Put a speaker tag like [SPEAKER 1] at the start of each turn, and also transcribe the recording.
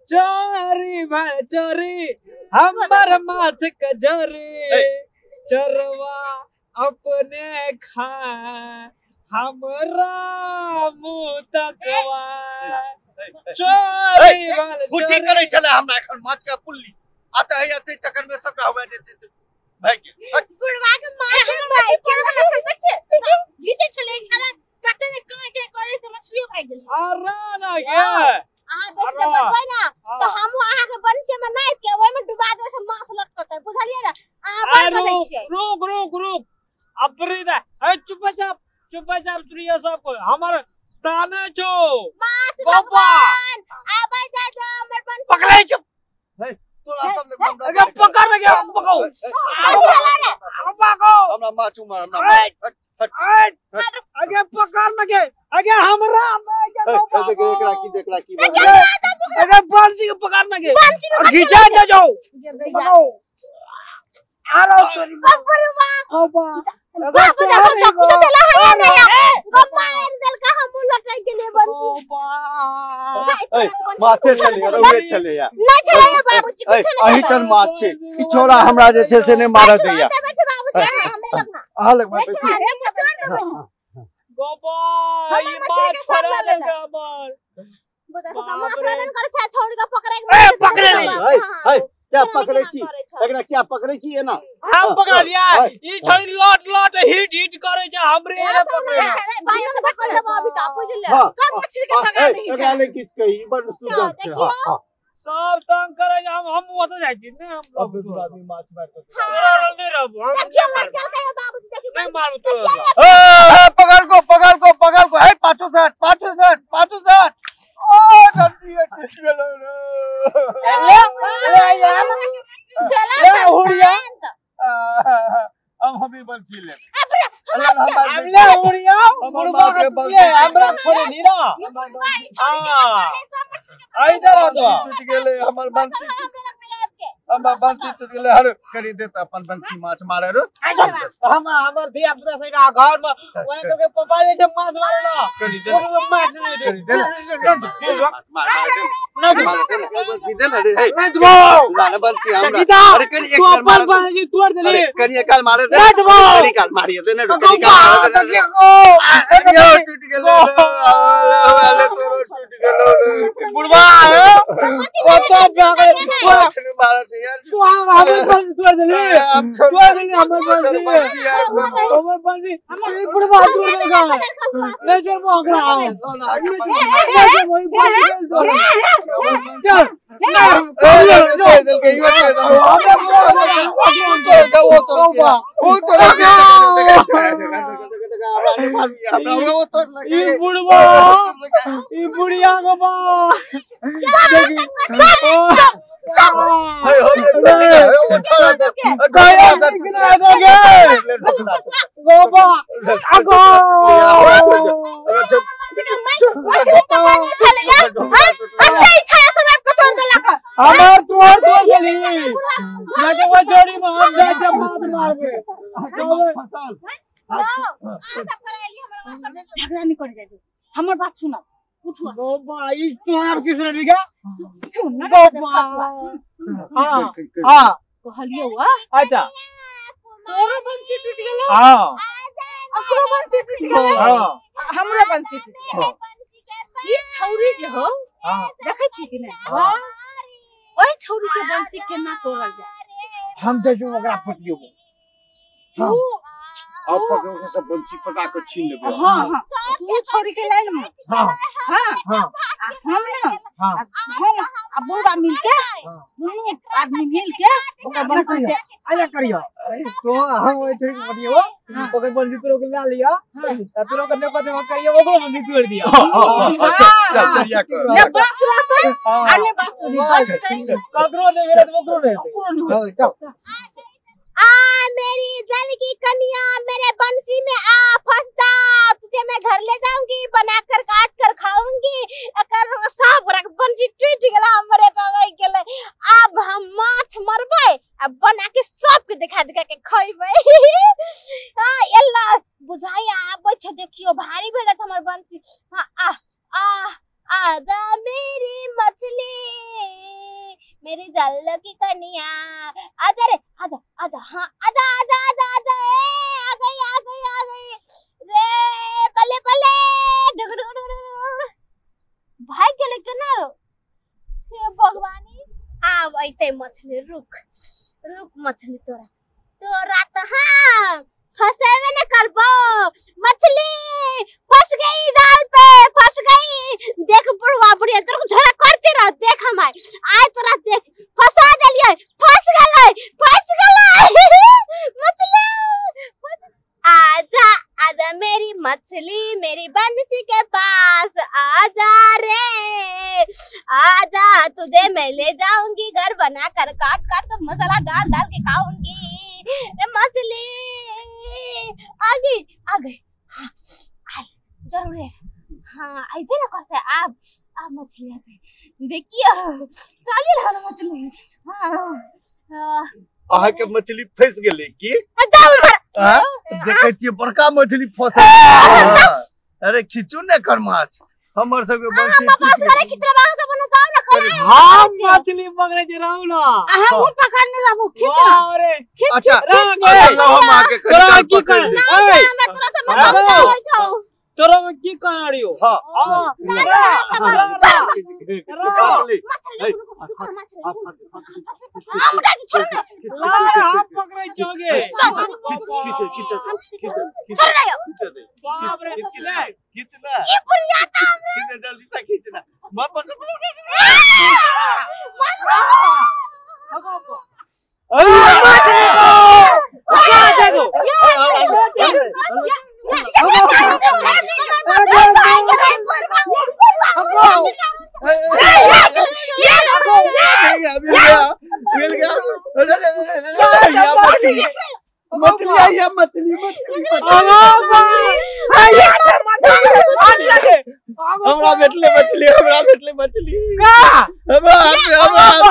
[SPEAKER 1] चोरी भाई चोरी हमर माछ कजोरी चरवा अपने खाए हमरा मुंह तकवा चोरी भाई
[SPEAKER 2] कुटी करे चले हमरा एखन माछ का पुल्ली आता है आते चक्कर में सबटा हुआ जे भाई के
[SPEAKER 3] गुड़वा के माछ भाई के बच्चे घीचे चले छला कते ने कहां के करे से मछलियों भाग गेल
[SPEAKER 1] अरे ना के
[SPEAKER 3] आ बेस के बतबै ना तो हम वहां के बंसी में नाइट के ओय में डुबा दे से माछ लटकत है बुझलिए ना आ बंद कर छै
[SPEAKER 1] रुक अपरी ना ए चुपचाप तुरिया सब को हमर ताने छो
[SPEAKER 3] माछ भगवान आबै जा जा हमर बंसी
[SPEAKER 1] पकड़े चुप
[SPEAKER 2] हे तोरा सब में
[SPEAKER 1] अगे पकड़ में गया पकाओ
[SPEAKER 2] हमरा माछ मार हमरा
[SPEAKER 1] अगे पकड़ में के अगे हमरा
[SPEAKER 2] एकरा की
[SPEAKER 1] अगे बंसी के पकड़ में के खींचा दे जाओ पकाओ आरो तोरी बाबा
[SPEAKER 3] बाबा देखो सब कुछ चला है नहीं गप्पा दल का हम लटक गेले बंसी
[SPEAKER 2] माछे चले रौए चले या
[SPEAKER 3] नहीं चले बाबूजी कुछ नहीं
[SPEAKER 2] अही तर माछ छे ई छोरा हमरा जे छे से ने मार दैया
[SPEAKER 3] बैठे बाबूजी हमरे लगना
[SPEAKER 2] आ लग बैठ
[SPEAKER 1] गोपा ये माछ छोड़ा ले हमर
[SPEAKER 3] देखो माछ रन कर छै थोड़ी का पकड़े
[SPEAKER 1] पकड़े नहीं
[SPEAKER 2] हे क्या पकड़े छी एकरा क्या पकड़े छी ना
[SPEAKER 1] हम पकड़ लिया ई छोरी लट हिट करे छै हमरे ने पकड़े
[SPEAKER 3] भाई से पकड़ ले अभी तो बुझ ले सब मछली के पकड़ दी
[SPEAKER 2] एकरा ले किछ कही बड़ सुंदर छै हां
[SPEAKER 1] सब तंग करे हम ओत जाय छी ने हम लोग आदमी माछ मार के नहीं रहब हम क्या
[SPEAKER 3] बाबूजी देखी
[SPEAKER 1] नहीं मारू तो
[SPEAKER 2] पकड़ को हे पाछू सट ओ जल्दी टूट गेलो
[SPEAKER 3] ले
[SPEAKER 1] हुड़िया
[SPEAKER 2] हम हमें बंसी ले
[SPEAKER 1] हमले हुड़िया मुर्गा के ले हमरा छोड़े नी ना आई जरा तो
[SPEAKER 2] टूट गेले हमर बंसी हम बंसी टूट गेले हर करी देता अपन बंसी माछ मारे रो
[SPEAKER 1] हम हमर धिया पुता से घर में ओए के पापा जे छै माछ मारे ना
[SPEAKER 2] करी दे
[SPEAKER 1] माछ नहीं
[SPEAKER 2] करी दे मार दे बंसी दे ना रे हे
[SPEAKER 1] नहीं दबो
[SPEAKER 2] ना बंसी हमरा अरे करी एक बार मार
[SPEAKER 1] बंसी तोड़ दे
[SPEAKER 2] अरे करी एक बार मारे दे करी काल मारिए दे ना करी काल टूट गेले वाले तोरो टूट गेलो
[SPEAKER 1] बुढ़वा कतो भागे
[SPEAKER 2] मार दे यार
[SPEAKER 1] तू हमर बंसी तोड़ दे हमर बंसी ये बुढ़वा तोड़ देगा नहीं छोड़ भाग बुढ़िया हमार तोड़ गेली ना के वो जोड़ी में हम जाय जब मार के
[SPEAKER 3] झगड़ा नहीं कर जाए हमर बात सुना उठो
[SPEAKER 1] गोबा ई तोहर किस रे लिखा
[SPEAKER 3] सुन ना
[SPEAKER 1] गोबा हां
[SPEAKER 3] कहलियो वा
[SPEAKER 1] अच्छा
[SPEAKER 3] तोरो बंसी टूट गेलो
[SPEAKER 1] हां
[SPEAKER 3] ओकरो बंसी टूट गेलो
[SPEAKER 1] हां
[SPEAKER 3] हमरो बंसी टूट गेलो ई छौरी जे हो
[SPEAKER 1] हां
[SPEAKER 3] देखै छी कि नहीं हां ओए छौरी के बंसी केना तोड़ल जाय
[SPEAKER 1] हम तो जो ओकरा पटियो
[SPEAKER 3] तू
[SPEAKER 2] अब पकड़ के सब बंसी पका के छीन लेबे
[SPEAKER 3] हां हां तू छोरी के लाइन में
[SPEAKER 1] हां
[SPEAKER 3] हां
[SPEAKER 1] हां
[SPEAKER 3] हम ना
[SPEAKER 1] हां
[SPEAKER 3] हम अब बुढ़वा मिलके दोनों आदमी मिलके
[SPEAKER 1] ओकर बंसी आया करियो तो हम ओइ छोरी के पटियो ओकर बंसी तोड़ के ला लिया तोरो करने पर जमा करियो ओकरो बंसी तोड़ दिया
[SPEAKER 2] चल चलिया कर
[SPEAKER 3] ने बांस लाते आने बांसुरी बजते
[SPEAKER 1] ककरो नहीं मेरे तो ओकरो नहीं चल
[SPEAKER 3] आ मेरी जल की कन्या मेरे बंसी में आ फंसता तुझे मैं घर ले जाऊंगी बनाकर काट कर खाऊंगी अकर सब रख बंसी टूट गेला हमरे पावे गेले अब हम माछ मरबै अब बना के सबके दिखा के खइबै आ एला बुझाइया आबै छ देखियो भारी भेल हमर बंसी आ आ आजा मेरी मछली मेरी जल की कन्या। आजा रे, आजा आजा, हाँ आजा आजा आजा आजा, आ गई रे, बल्ले बल्ले भाई के लेके ना रो हे भगवानी। आ वैते मछली, रुक मछली, तोरा तो हाँ फंसेवे न करबो। मछली फंस गई, जाल पे फंस गई। देख बुढ़वा बुढ़िया तेरे को झड़ा करते रह, देख हमार आज तोरा देख फंसा देलिए, फंस गए मछली। आजा आजा मेरी मछली, मेरी बंसी के पास आजा रे, आजा तुझे मैं ले जाऊंगी, घर बना कर काट तो मसाला डाल के खाऊंगी। मछली आ गई हाँ, जरूर है हाँ, ऐसे ना करते आप मछली आ गई, देखिए चलिए ना मछली।
[SPEAKER 2] हाँ के मछली फंस गेले की
[SPEAKER 1] देखे छिए बड़का मछली फंसल।
[SPEAKER 2] अरे खिचू ने कर माछ हमर सब के
[SPEAKER 3] मछली कितना बाग से बना जाओ ना करे।
[SPEAKER 1] हां मछली पकड़े जे रहू ना,
[SPEAKER 3] हम पकड़ने रहू, खींच
[SPEAKER 1] अरे
[SPEAKER 2] अच्छा लो हम आके
[SPEAKER 1] तोरा की कर
[SPEAKER 3] हमरा तोरा से मसौदा होय छौ,
[SPEAKER 1] तोरा की कर रियो। हां हम पकड़े छोगे बाप रे
[SPEAKER 2] कितना
[SPEAKER 3] ये पुरियाता
[SPEAKER 2] कितना जल्दी से खींचना मत पकड़ हमरा भेटले मछली
[SPEAKER 3] हमारे